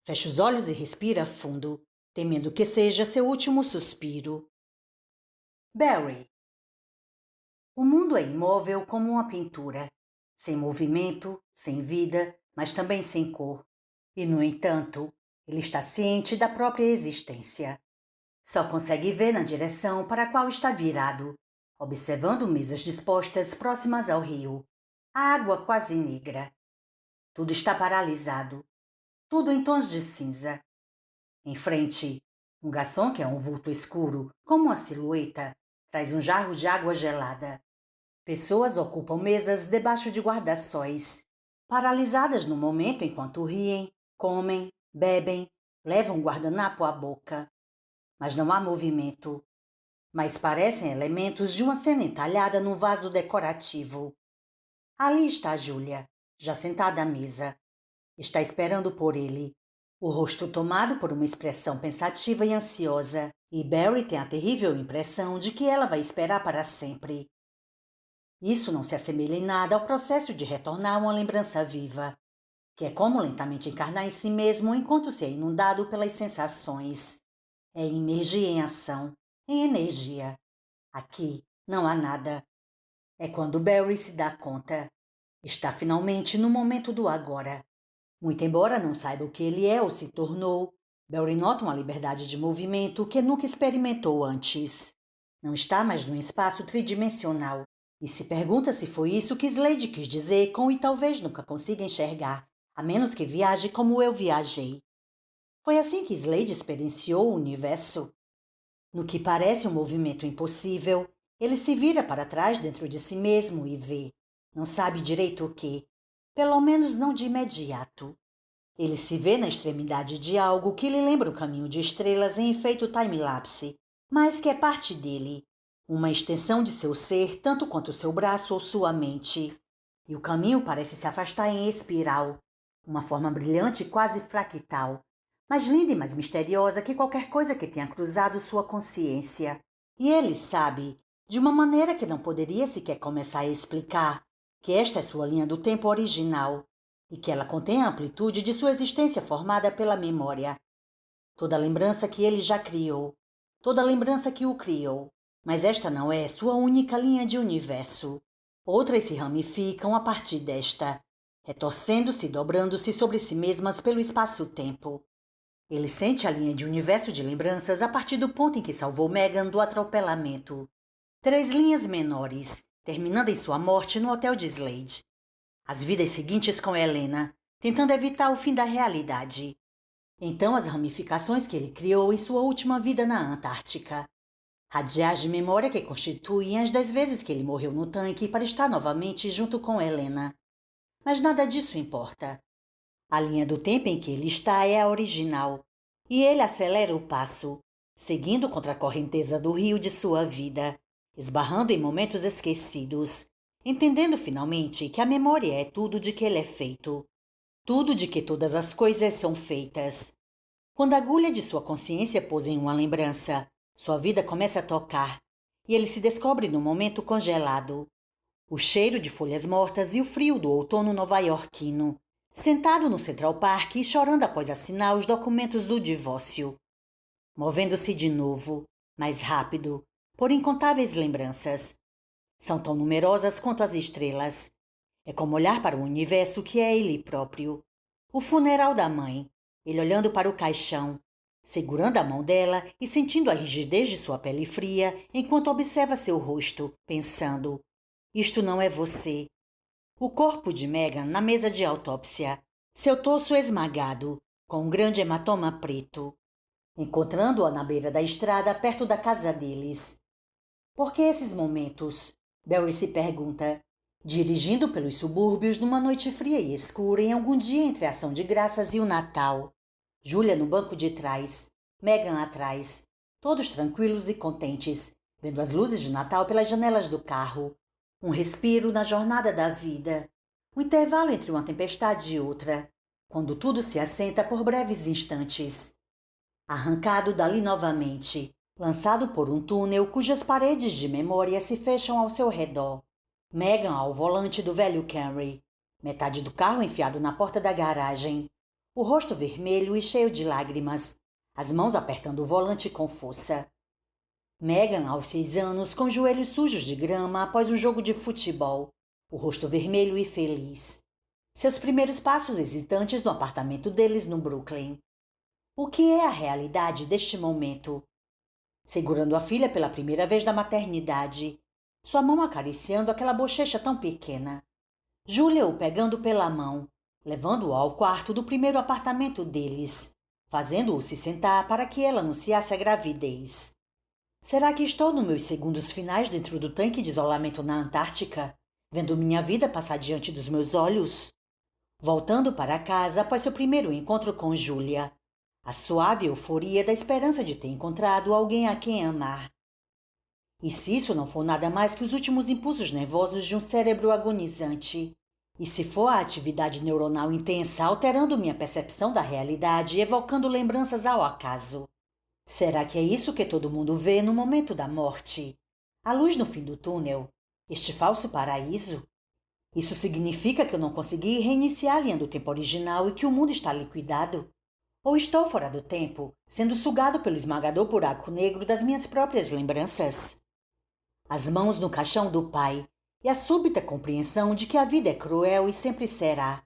Fecha os olhos e respira fundo, temendo que seja seu último suspiro. Barry. O mundo é imóvel como uma pintura, sem movimento, sem vida, mas também sem cor. E, no entanto, ele está ciente da própria existência. Só consegue ver na direção para a qual está virado, observando mesas dispostas próximas ao rio. A água quase negra. Tudo está paralisado. Tudo em tons de cinza. Em frente, um garçom que é um vulto escuro, como uma silhueta, traz um jarro de água gelada. Pessoas ocupam mesas debaixo de guarda-sóis, paralisadas no momento enquanto riem, comem, bebem, Leva um guardanapo à boca, mas não há movimento. Mas parecem elementos de uma cena entalhada num vaso decorativo. Ali está Julia, já sentada à mesa. Está esperando por ele, o rosto tomado por uma expressão pensativa e ansiosa, e Barry tem a terrível impressão de que ela vai esperar para sempre. Isso não se assemelha em nada ao processo de retornar uma lembrança viva, que é como lentamente encarnar em si mesmo enquanto se é inundado pelas sensações. É imergir em ação, em energia. Aqui não há nada. É quando Barry se dá conta. Está finalmente no momento do agora. Muito embora não saiba o que ele é ou se tornou, Barry nota uma liberdade de movimento que nunca experimentou antes. Não está mais num espaço tridimensional e se pergunta se foi isso que Slade quis dizer com e talvez nunca consiga enxergar, a menos que viaje como eu viajei. Foi assim que Slade experienciou o universo. No que parece um movimento impossível, ele se vira para trás dentro de si mesmo e vê. Não sabe direito o que, pelo menos não de imediato. Ele se vê na extremidade de algo que lhe lembra um caminho de estrelas em efeito time-lapse, mas que é parte dele, uma extensão de seu ser tanto quanto seu braço ou sua mente. E o caminho parece se afastar em espiral, uma forma brilhante e quase fractal, mais linda e mais misteriosa que qualquer coisa que tenha cruzado sua consciência. E ele sabe, de uma maneira que não poderia sequer começar a explicar, que esta é sua linha do tempo original e que ela contém a amplitude de sua existência formada pela memória. Toda lembrança que ele já criou, toda lembrança que o criou, mas esta não é sua única linha de universo. Outras se ramificam a partir desta, retorcendo-se e dobrando-se sobre si mesmas pelo espaço-tempo. Ele sente a linha de universo de lembranças a partir do ponto em que salvou Megan do atropelamento. 3 linhas menores, terminando em sua morte no hotel de Slade. As vidas seguintes com Helena, tentando evitar o fim da realidade. Então as ramificações que ele criou em sua última vida na Antártica. Radiais de memória que constituem as 10 vezes que ele morreu no tanque para estar novamente junto com Helena. Mas nada disso importa. A linha do tempo em que ele está é a original, e ele acelera o passo, seguindo contra a correnteza do rio de sua vida, esbarrando em momentos esquecidos, entendendo finalmente que a memória é tudo de que ele é feito, tudo de que todas as coisas são feitas. Quando a agulha de sua consciência pousa em uma lembrança, sua vida começa a tocar, e ele se descobre num momento congelado. O cheiro de folhas mortas e o frio do outono nova-iorquino, sentado no Central Park e chorando após assinar os documentos do divórcio. Movendo-se de novo, mais rápido, por incontáveis lembranças. São tão numerosas quanto as estrelas. É como olhar para o universo que é ele próprio. O funeral da mãe, ele olhando para o caixão, segurando a mão dela e sentindo a rigidez de sua pele fria enquanto observa seu rosto, pensando: isto não é você. O corpo de Megan na mesa de autópsia, seu torso esmagado, com um grande hematoma preto. Encontrando-a na beira da estrada perto da casa deles. Por que esses momentos? Barry se pergunta, dirigindo pelos subúrbios numa noite fria e escura em algum dia entre a Ação de Graças e o Natal. Julia no banco de trás, Megan atrás, todos tranquilos e contentes, vendo as luzes de Natal pelas janelas do carro. Um respiro na jornada da vida. Um intervalo entre uma tempestade e outra, quando tudo se assenta por breves instantes. Arrancado dali novamente, lançado por um túnel cujas paredes de memória se fecham ao seu redor. Megan ao volante do velho Camry, metade do carro enfiado na porta da garagem, o rosto vermelho e cheio de lágrimas, as mãos apertando o volante com força. Megan aos 6 anos, com joelhos sujos de grama após um jogo de futebol, o rosto vermelho e feliz. Seus primeiros passos hesitantes no apartamento deles no Brooklyn. O que é a realidade deste momento? Segurando a filha pela primeira vez da maternidade, sua mão acariciando aquela bochecha tão pequena. Julia o pegando pela mão, levando-o ao quarto do primeiro apartamento deles, fazendo-o se sentar para que ela anunciasse a gravidez. Será que estou nos meus segundos finais dentro do tanque de isolamento na Antártica, vendo minha vida passar diante dos meus olhos? Voltando para casa após seu primeiro encontro com Julia. A suave euforia da esperança de ter encontrado alguém a quem amar. E se isso não for nada mais que os últimos impulsos nervosos de um cérebro agonizante? E se for a atividade neuronal intensa alterando minha percepção da realidade e evocando lembranças ao acaso? Será que é isso que todo mundo vê no momento da morte? A luz no fim do túnel? Este falso paraíso? Isso significa que eu não consegui reiniciar a linha do tempo original e que o mundo está liquidado? Ou estou fora do tempo, sendo sugado pelo esmagador buraco negro das minhas próprias lembranças? As mãos no caixão do pai e a súbita compreensão de que a vida é cruel e sempre será.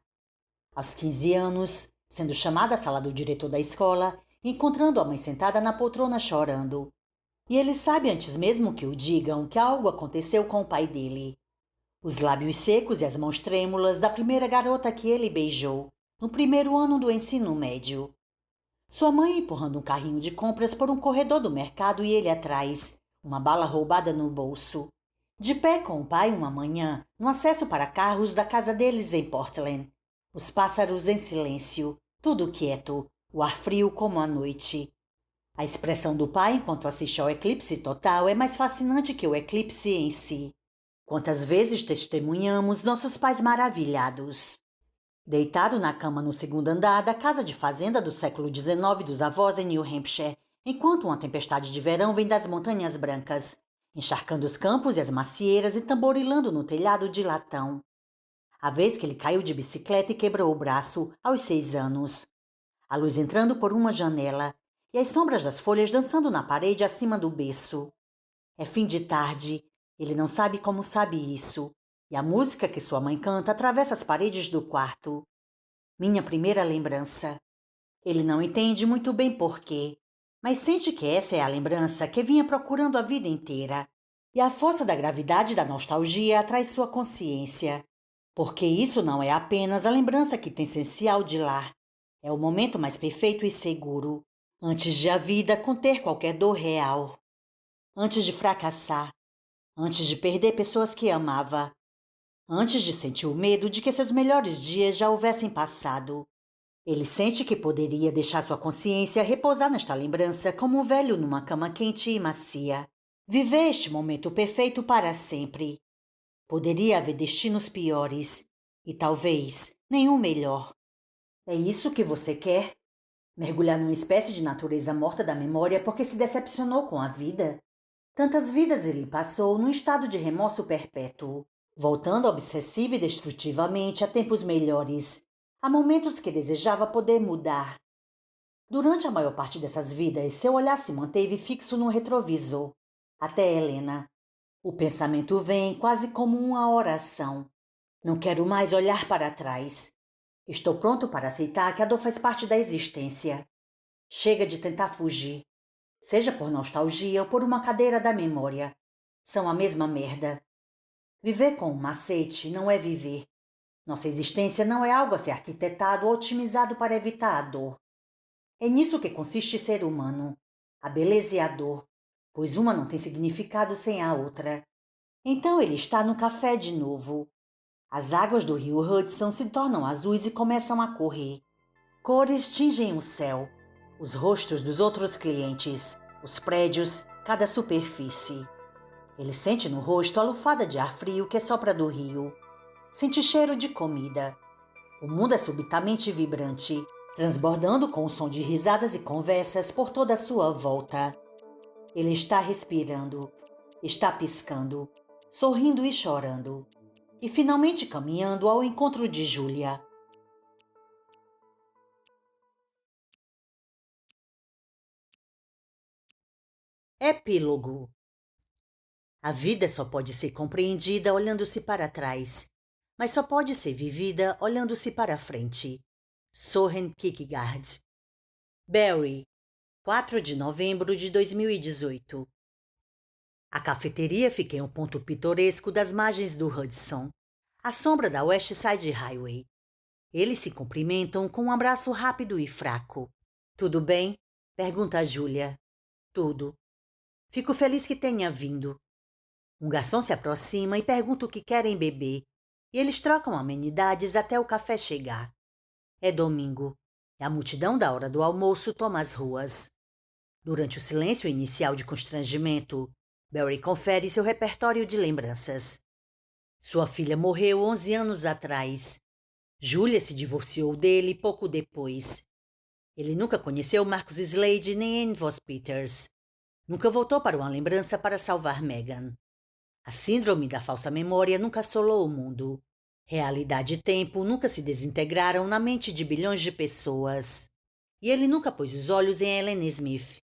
Aos 15 anos, sendo chamada à sala do diretor da escola, encontrando a mãe sentada na poltrona chorando. E ele sabe antes mesmo que o digam que algo aconteceu com o pai dele. Os lábios secos e as mãos trêmulas da primeira garota que ele beijou, no primeiro ano do ensino médio. Sua mãe empurrando um carrinho de compras por um corredor do mercado e ele atrás, uma bala roubada no bolso. De pé com o pai uma manhã, no acesso para carros da casa deles em Portland. Os pássaros em silêncio, tudo quieto, o ar frio como a noite. A expressão do pai enquanto assiste ao eclipse total é mais fascinante que o eclipse em si. Quantas vezes testemunhamos nossos pais maravilhados. Deitado na cama no segundo andar da casa de fazenda do século XIX dos avós em New Hampshire, enquanto uma tempestade de verão vem das montanhas brancas, encharcando os campos e as macieiras e tamborilando no telhado de latão. A vez que ele caiu de bicicleta e quebrou o braço, aos 6 anos. A luz entrando por uma janela e as sombras das folhas dançando na parede acima do berço. É fim de tarde. Ele não sabe como sabe isso. E a música que sua mãe canta atravessa as paredes do quarto. Minha primeira lembrança. Ele não entende muito bem porquê, mas sente que essa é a lembrança que vinha procurando a vida inteira. E a força da gravidade da nostalgia atrai sua consciência. Porque isso não é apenas a lembrança que tem essencial de lá. É o momento mais perfeito e seguro, antes de a vida conter qualquer dor real. Antes de fracassar. Antes de perder pessoas que amava. Antes de sentir o medo de que seus melhores dias já houvessem passado. Ele sente que poderia deixar sua consciência repousar nesta lembrança como um velho numa cama quente e macia. Viver este momento perfeito para sempre. Poderia haver destinos piores. E talvez nenhum melhor. É isso que você quer? Mergulhar numa espécie de natureza morta da memória porque se decepcionou com a vida? Tantas vidas ele passou num estado de remorso perpétuo, voltando obsessiva e destrutivamente a tempos melhores, a momentos que desejava poder mudar. Durante a maior parte dessas vidas, seu olhar se manteve fixo no retrovisor, até Helena. O pensamento vem quase como uma oração. Não quero mais olhar para trás. Estou pronto para aceitar que a dor faz parte da existência. Chega de tentar fugir. Seja por nostalgia ou por uma cadeira da memória. São a mesma merda. Viver com um macete não é viver. Nossa existência não é algo a ser arquitetado ou otimizado para evitar a dor. É nisso que consiste ser humano. A beleza e a dor, pois uma não tem significado sem a outra. Então ele está no café de novo. As águas do rio Hudson se tornam azuis e começam a correr. Cores tingem o céu, os rostos dos outros clientes, os prédios, cada superfície. Ele sente no rosto a lufada de ar frio que sopra do rio. Sente cheiro de comida. O mundo é subitamente vibrante, transbordando com o som de risadas e conversas por toda a sua volta. Ele está respirando, está piscando, sorrindo e chorando. E finalmente caminhando ao encontro de Júlia. Epílogo. A vida só pode ser compreendida olhando-se para trás, mas só pode ser vivida olhando-se para frente. Soren Kierkegaard. Barrie, 4 de novembro de 2018. A cafeteria fica em um ponto pitoresco das margens do Hudson, à sombra da West Side Highway. Eles se cumprimentam com um abraço rápido e fraco. Tudo bem? Pergunta a Júlia. Tudo. Fico feliz que tenha vindo. Um garçom se aproxima e pergunta o que querem beber, e eles trocam amenidades até o café chegar. É domingo. e a multidão da hora do almoço toma as ruas. Durante o silêncio inicial de constrangimento, Barry confere seu repertório de lembranças. Sua filha morreu 11 anos atrás. Julia se divorciou dele pouco depois. Ele nunca conheceu Marcus Slade nem Anne Voss Peters. Nunca voltou para uma lembrança para salvar Megan. A síndrome da falsa memória nunca assolou o mundo. Realidade e tempo nunca se desintegraram na mente de bilhões de pessoas. E ele nunca pôs os olhos em Ellen Smith.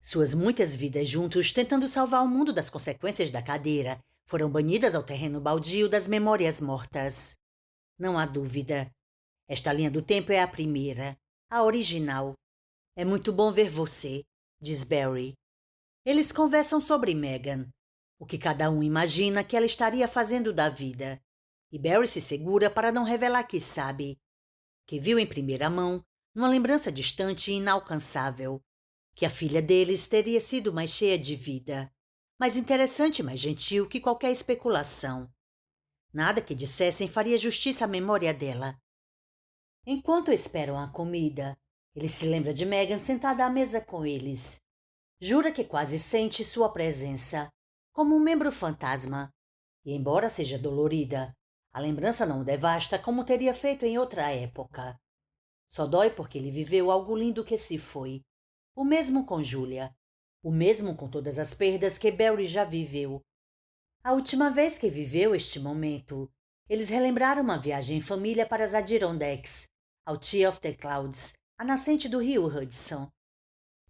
Suas muitas vidas juntos tentando salvar o mundo das consequências da cadeira foram banidas ao terreno baldio das memórias mortas. Não há dúvida. Esta linha do tempo é a primeira, a original. É muito bom ver você, diz Barry. Eles conversam sobre Megan, o que cada um imagina que ela estaria fazendo da vida. E Barry se segura para não revelar que sabe, que viu em primeira mão, numa lembrança distante e inalcançável, que a filha deles teria sido mais cheia de vida, mais interessante e mais gentil que qualquer especulação. Nada que dissessem faria justiça à memória dela. Enquanto esperam a comida, ele se lembra de Megan sentada à mesa com eles. Jura que quase sente sua presença, como um membro fantasma. E embora seja dolorida, a lembrança não o devasta como teria feito em outra época. Só dói porque ele viveu algo lindo que se foi. O mesmo com Julia. O mesmo com todas as perdas que Barry já viveu. A última vez que viveu este momento, eles relembraram uma viagem em família para as Adirondacks, ao Tea of the Clouds, a nascente do rio Hudson.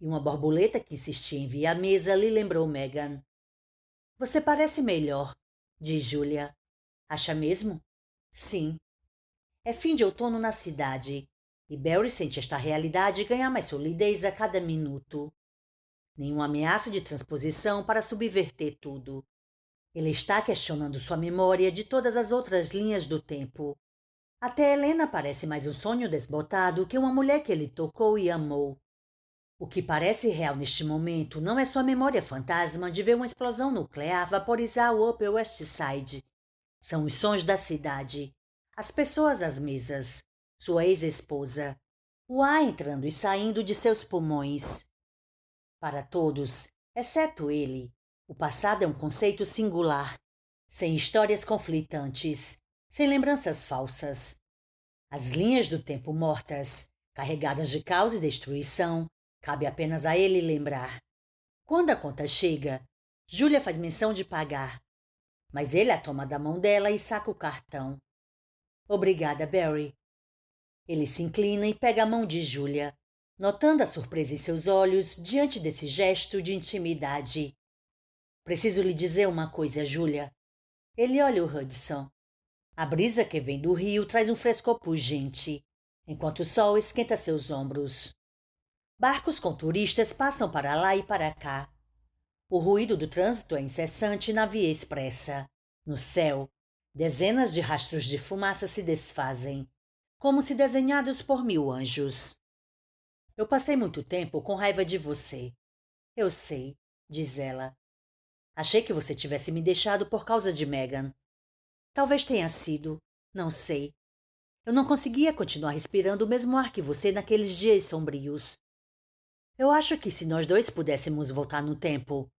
E uma borboleta que insistia em vir à mesa lhe lembrou Megan. Você parece melhor, diz Julia. Acha mesmo? Sim. É fim de outono na cidade, e Barry sente esta realidade ganhar mais solidez a cada minuto. Nenhuma ameaça de transposição para subverter tudo. Ele está questionando sua memória de todas as outras linhas do tempo. Até Helena parece mais um sonho desbotado que uma mulher que ele tocou e amou. O que parece real neste momento não é sua memória fantasma de ver uma explosão nuclear vaporizar o Upper West Side. São os sons da cidade, as pessoas às mesas, sua ex-esposa, o ar entrando e saindo de seus pulmões. Para todos, exceto ele, o passado é um conceito singular, sem histórias conflitantes, sem lembranças falsas. As linhas do tempo mortas, carregadas de caos e destruição, cabe apenas a ele lembrar. Quando a conta chega, Julia faz menção de pagar, mas ele a toma da mão dela e saca o cartão. Obrigada, Barry. Ele se inclina e pega a mão de Julia, notando a surpresa em seus olhos diante desse gesto de intimidade. Preciso lhe dizer uma coisa, Julia. Ele olha o Hudson. A brisa que vem do rio traz um frescor pungente, enquanto o sol esquenta seus ombros. Barcos com turistas passam para lá e para cá. O ruído do trânsito é incessante na via expressa. No céu, dezenas de rastros de fumaça se desfazem, como se desenhados por 1000 anjos. Eu passei muito tempo com raiva de você. Eu sei, diz ela. Achei que você tivesse me deixado por causa de Megan. Talvez tenha sido, não sei. Eu não conseguia continuar respirando o mesmo ar que você naqueles dias sombrios. Eu acho que se nós dois pudéssemos voltar no tempo,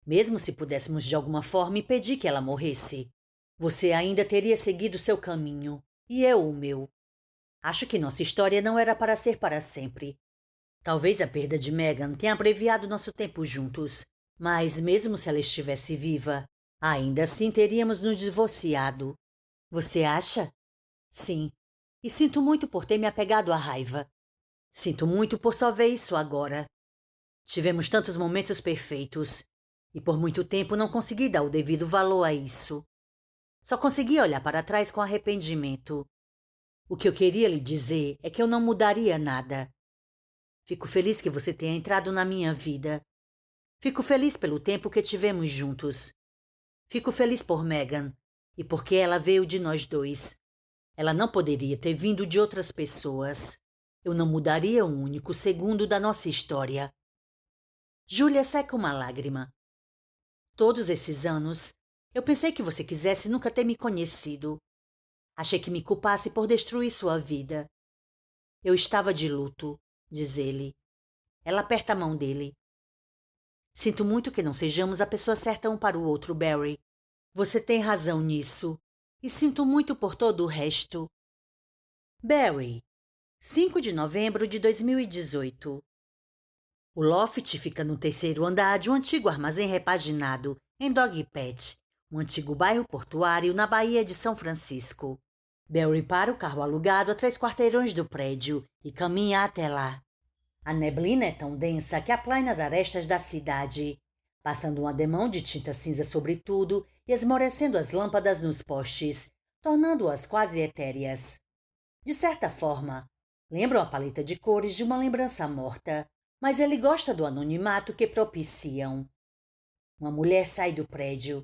mesmo se pudéssemos de alguma forma impedir que ela morresse, você ainda teria seguido seu caminho, e eu o meu. Acho que nossa história não era para ser para sempre. Talvez a perda de Megan tenha abreviado nosso tempo juntos, mas mesmo se ela estivesse viva, ainda assim teríamos nos divorciado. Você acha? Sim. E sinto muito por ter me apegado à raiva. Sinto muito por só ver isso agora. Tivemos tantos momentos perfeitos, e por muito tempo não consegui dar o devido valor a isso. Só consegui olhar para trás com arrependimento. O que eu queria lhe dizer é que eu não mudaria nada. Fico feliz que você tenha entrado na minha vida. Fico feliz pelo tempo que tivemos juntos. Fico feliz por Megan, e porque ela veio de nós dois. Ela não poderia ter vindo de outras pessoas. Eu não mudaria um único segundo da nossa história. Julia seca uma lágrima. Todos esses anos, eu pensei que você quisesse nunca ter me conhecido. Achei que me culpasse por destruir sua vida. Eu estava de luto, diz ele. Ela aperta a mão dele. Sinto muito que não sejamos a pessoa certa um para o outro, Barry. Você tem razão nisso. E sinto muito por todo o resto. Barry, 5 de novembro de 2018. O loft fica no terceiro andar de um antigo armazém repaginado em Dog Patch, um antigo bairro portuário na Baía de São Francisco. Barry para o carro alugado a 3 quarteirões do prédio e caminha até lá. A neblina é tão densa que aplai nas arestas da cidade, passando um ademão de tinta cinza sobre tudo e esmorecendo as lâmpadas nos postes, tornando-as quase etéreas. De certa forma, lembram a paleta de cores de uma lembrança morta, mas ele gosta do anonimato que propiciam. Uma mulher sai do prédio.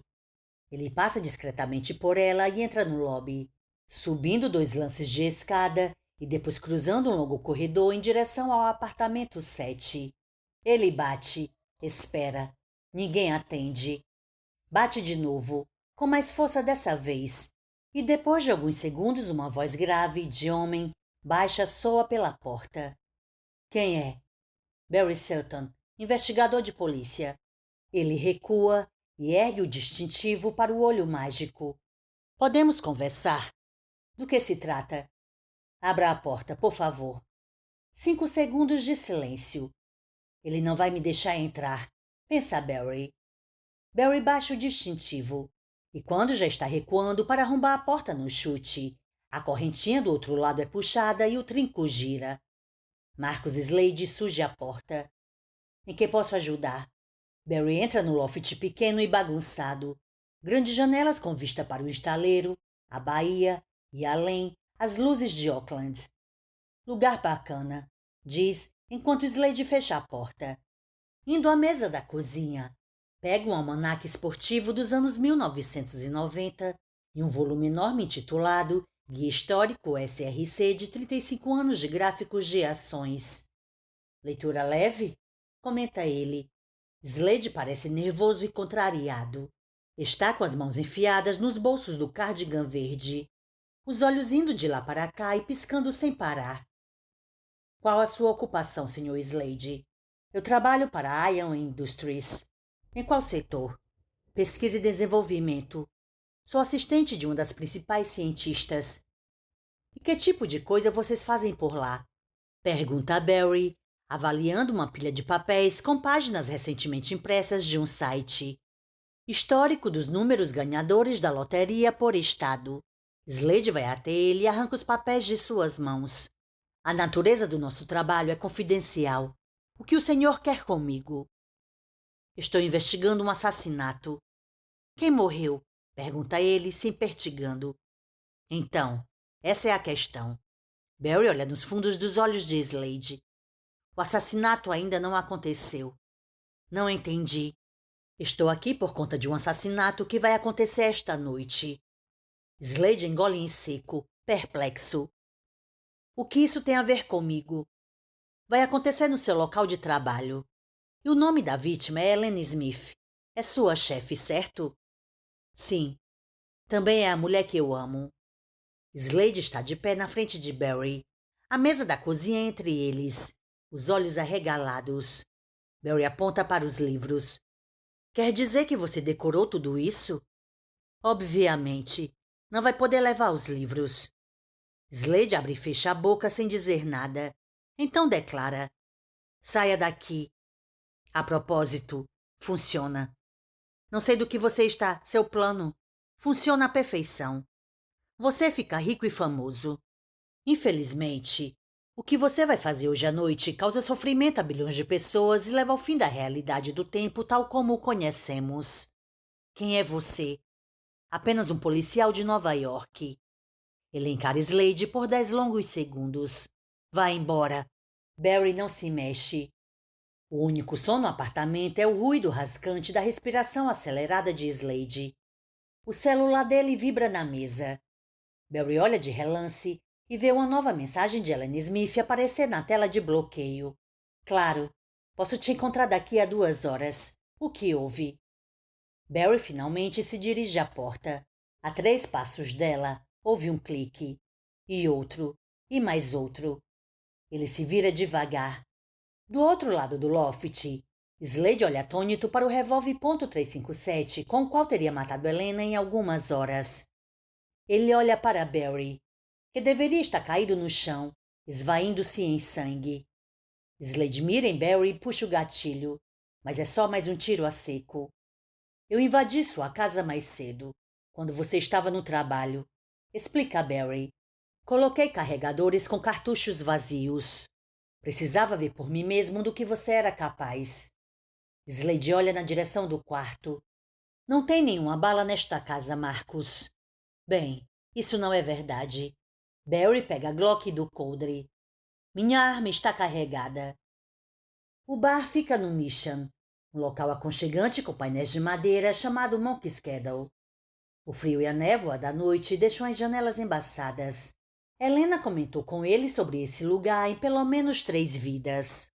Ele passa discretamente por ela e entra no lobby, subindo 2 lances de escada e depois cruzando um longo corredor em direção ao apartamento 7. Ele bate, espera. Ninguém atende. Bate de novo, com mais força dessa vez. E depois de alguns segundos, uma voz grave, de homem, baixa soa pela porta. Quem é? Barry Sutton, investigador de polícia. Ele recua e ergue o distintivo para o olho mágico. Podemos conversar? Do que se trata? Abra a porta, por favor. 5 segundos de silêncio. Ele não vai me deixar entrar, pensa Barry. Barry baixa o distintivo. E quando já está recuando para arrombar a porta no chute, a correntinha do outro lado é puxada e o trinco gira. Marcus Slade surge à porta. Em que posso ajudar? Barry entra no loft pequeno e bagunçado. Grandes janelas com vista para o estaleiro, a baía e, além, as luzes de Auckland. Lugar bacana, diz, enquanto Slade fecha a porta. Indo à mesa da cozinha, pega um almanaque esportivo dos anos 1990 e um volume enorme intitulado Guia Histórico SRC de 35 anos de gráficos de ações. Leitura leve? Comenta ele. Slade parece nervoso e contrariado. Está com as mãos enfiadas nos bolsos do cardigan verde, os olhos indo de lá para cá e piscando sem parar. Qual a sua ocupação, Sr. Slade? Eu trabalho para a Ion Industries. Em qual setor? Pesquisa e desenvolvimento. Sou assistente de uma das principais cientistas. E que tipo de coisa vocês fazem por lá? Pergunta Barry, avaliando uma pilha de papéis com páginas recentemente impressas de um site. Histórico dos números ganhadores da loteria por estado. Slade vai até ele e arranca os papéis de suas mãos. A natureza do nosso trabalho é confidencial. O que o senhor quer comigo? Estou investigando um assassinato. Quem morreu? Pergunta ele, se impertigando. Então, essa é a questão. Barry olha nos fundos dos olhos de Slade. O assassinato ainda não aconteceu. Não entendi. Estou aqui por conta de um assassinato que vai acontecer esta noite. Slade engole em seco, perplexo. O que isso tem a ver comigo? Vai acontecer no seu local de trabalho. E o nome da vítima é Ellen Smith. É sua chefe, certo? Sim. Também é a mulher que eu amo. Slade está de pé na frente de Barry. A mesa da cozinha é entre eles, os olhos arregalados. Barry aponta para os livros. Quer dizer que você decorou tudo isso? Obviamente. Não vai poder levar os livros. Slade abre e fecha a boca sem dizer nada. Então declara. Saia daqui. A propósito, funciona. Não sei do que você está, seu plano. Funciona à perfeição. Você fica rico e famoso. Infelizmente, o que você vai fazer hoje à noite causa sofrimento a bilhões de pessoas e leva ao fim da realidade do tempo tal como o conhecemos. Quem é você? Apenas um policial de Nova York. Ele encara Slade por 10 longos segundos. Vá embora. Barry não se mexe. O único som no apartamento é o ruído rascante da respiração acelerada de Slade. O celular dele vibra na mesa. Barry olha de relance e vê uma nova mensagem de Ellen Smith aparecer na tela de bloqueio. Claro, posso te encontrar daqui a 2 horas. O que houve? Barry finalmente se dirige à porta. A 3 passos dela, ouve um clique. E outro. E mais outro. Ele se vira devagar. Do outro lado do loft, Slade olha atônito para o revólver .357 com o qual teria matado Helena em algumas horas. Ele olha para Barry, que deveria estar caído no chão, esvaindo-se em sangue. Slade mira em Barry e puxa o gatilho, mas é só mais um tiro a seco. Eu invadi sua casa mais cedo, quando você estava no trabalho, explica Barry. Coloquei carregadores com cartuchos vazios. Precisava ver por mim mesmo do que você era capaz. Slade olha na direção do quarto. Não tem nenhuma bala nesta casa, Marcus. Bem, isso não é verdade. Barry pega a Glock do coldre. Minha arma está carregada. O bar fica no Mission, um local aconchegante com painéis de madeira chamado Monk's Kettle. O frio e a névoa da noite deixam as janelas embaçadas. Helena comentou com ele sobre esse lugar em pelo menos 3 vidas.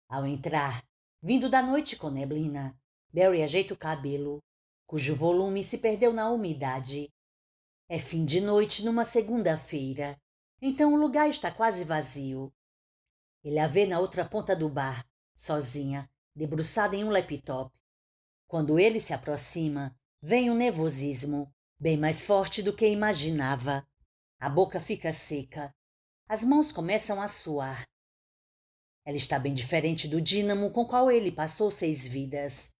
Ao entrar, vindo da noite com neblina, Barry ajeita o cabelo, cujo volume se perdeu na umidade. É fim de noite numa segunda-feira, então o lugar está quase vazio. Ele a vê na outra ponta do bar, sozinha, debruçada em um laptop. Quando ele se aproxima, vem um nervosismo, bem mais forte do que imaginava. A boca fica seca. As mãos começam a suar. Ela está bem diferente do dínamo com qual ele passou 6 vidas.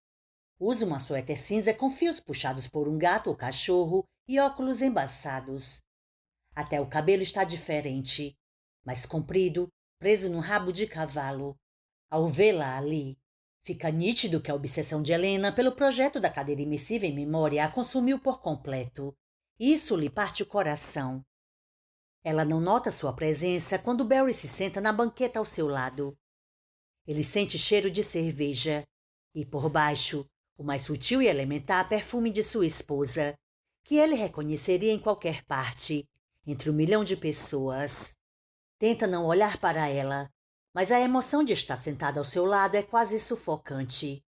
Usa uma suéter cinza com fios puxados por um gato ou cachorro e óculos embaçados. Até o cabelo está diferente, mais comprido, preso num rabo de cavalo. Ao vê-la ali, fica nítido que a obsessão de Helena pelo projeto da cadeira imersiva em memória a consumiu por completo. Isso lhe parte o coração. Ela não nota sua presença quando Barry se senta na banqueta ao seu lado. Ele sente cheiro de cerveja e, por baixo, o mais sutil e elementar perfume de sua esposa, que ele reconheceria em qualquer parte, entre 1 milhão de pessoas. Tenta não olhar para ela, mas a emoção de estar sentada ao seu lado é quase sufocante.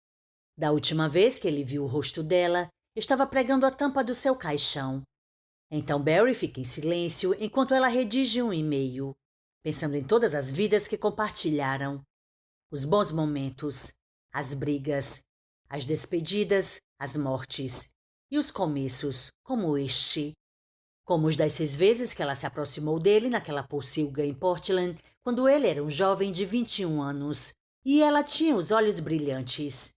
Da última vez que ele viu o rosto dela, estava pregando a tampa do seu caixão. Então Barry fica em silêncio enquanto ela redige um e-mail, pensando em todas as vidas que compartilharam. Os bons momentos, as brigas, as despedidas, as mortes e os começos, como este. Como os das 6 vezes que ela se aproximou dele naquela pocilga em Portland, quando ele era um jovem de 21 anos, e ela tinha os olhos brilhantes.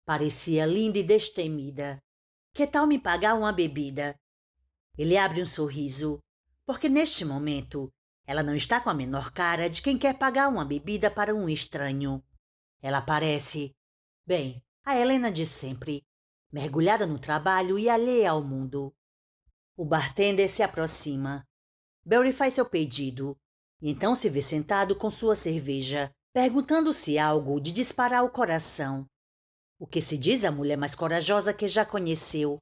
Parecia linda e destemida. Que tal me pagar uma bebida? Ele abre um sorriso, porque neste momento ela não está com a menor cara de quem quer pagar uma bebida para um estranho. Ela parece, bem, a Helena de sempre, mergulhada no trabalho e alheia ao mundo. O bartender se aproxima. Barry faz seu pedido, e então se vê sentado com sua cerveja, perguntando-se algo de disparar o coração. O que se diz a mulher mais corajosa que já conheceu,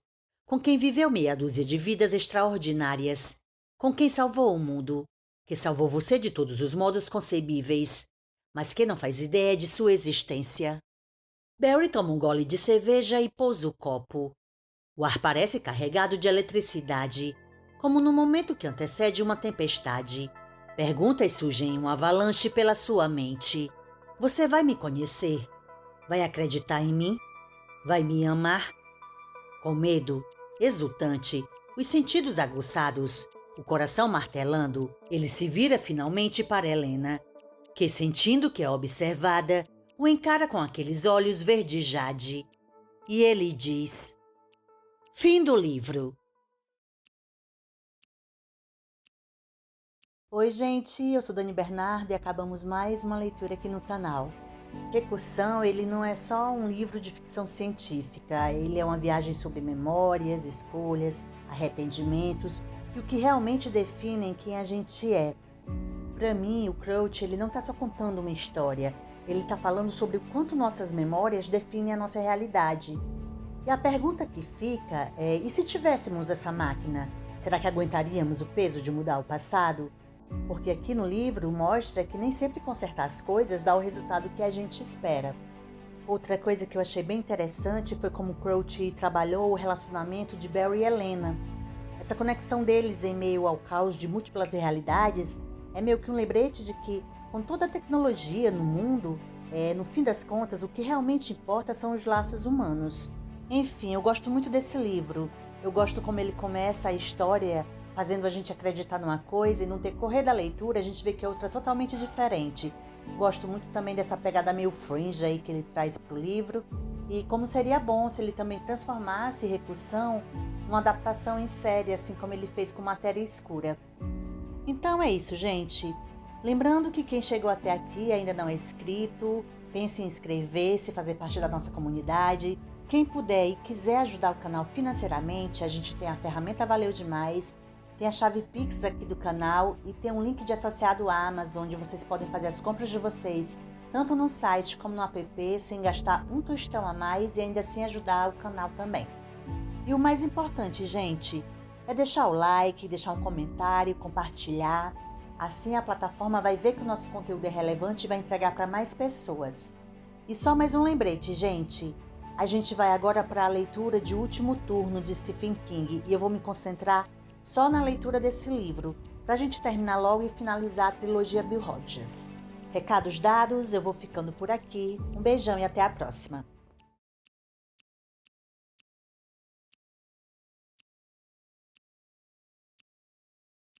com quem viveu meia dúzia de vidas extraordinárias, com quem salvou o mundo, que salvou você de todos os modos concebíveis, mas que não faz ideia de sua existência. Barry toma um gole de cerveja e pousa o copo. O ar parece carregado de eletricidade, como no momento que antecede uma tempestade. Perguntas surgem em um avalanche pela sua mente. Você vai me conhecer? Vai acreditar em mim? Vai me amar? Com medo, exultante, os sentidos aguçados, o coração martelando, ele se vira finalmente para Helena, que, sentindo que é observada, o encara com aqueles olhos verde jade. E ele diz: fim do livro. Oi, gente, eu sou Dani Bernardo e acabamos mais uma leitura aqui no canal. Recursão, ele não é só um livro de ficção científica, ele é uma viagem sobre memórias, escolhas, arrependimentos e o que realmente definem quem a gente é. Para mim, o Crouch, ele não está só contando uma história, ele está falando sobre o quanto nossas memórias definem a nossa realidade. E a pergunta que fica é, e se tivéssemos essa máquina, será que aguentaríamos o peso de mudar o passado? Porque aqui no livro mostra que nem sempre consertar as coisas dá o resultado que a gente espera. Outra coisa que eu achei bem interessante foi como Crouch trabalhou o relacionamento de Barry e Helena. Essa conexão deles em meio ao caos de múltiplas realidades é meio que um lembrete de que Com toda a tecnologia no mundo, no fim das contas, o que realmente importa são os laços humanos. Enfim, eu gosto muito desse livro. Eu gosto como ele começa a história fazendo a gente acreditar numa coisa e no decorrer da leitura a gente vê que é outra totalmente diferente. Gosto muito também dessa pegada meio fringe aí que ele traz para o livro e como seria bom se ele também transformasse Recursão numa adaptação em série, assim como ele fez com Matéria Escura. Então é isso, gente. Lembrando que quem chegou até aqui e ainda não é inscrito, pense em inscrever-se, fazer parte da nossa comunidade. Quem puder e quiser ajudar o canal financeiramente, a gente tem a ferramenta Valeu Demais, tem a chave Pix aqui do canal e tem um link de associado à Amazon, onde vocês podem fazer as compras de vocês, tanto no site como no app, sem gastar um tostão a mais e ainda assim ajudar o canal também. E o mais importante, gente, é deixar o like, deixar um comentário, compartilhar. Assim a plataforma vai ver que o nosso conteúdo é relevante e vai entregar para mais pessoas. E só mais um lembrete, gente. A gente vai agora para a leitura de Último Turno de Stephen King e eu vou me concentrar só na leitura desse livro, para a gente terminar logo e finalizar a trilogia Bill Hodges. Recados dados, eu vou ficando por aqui. Um beijão e até a próxima.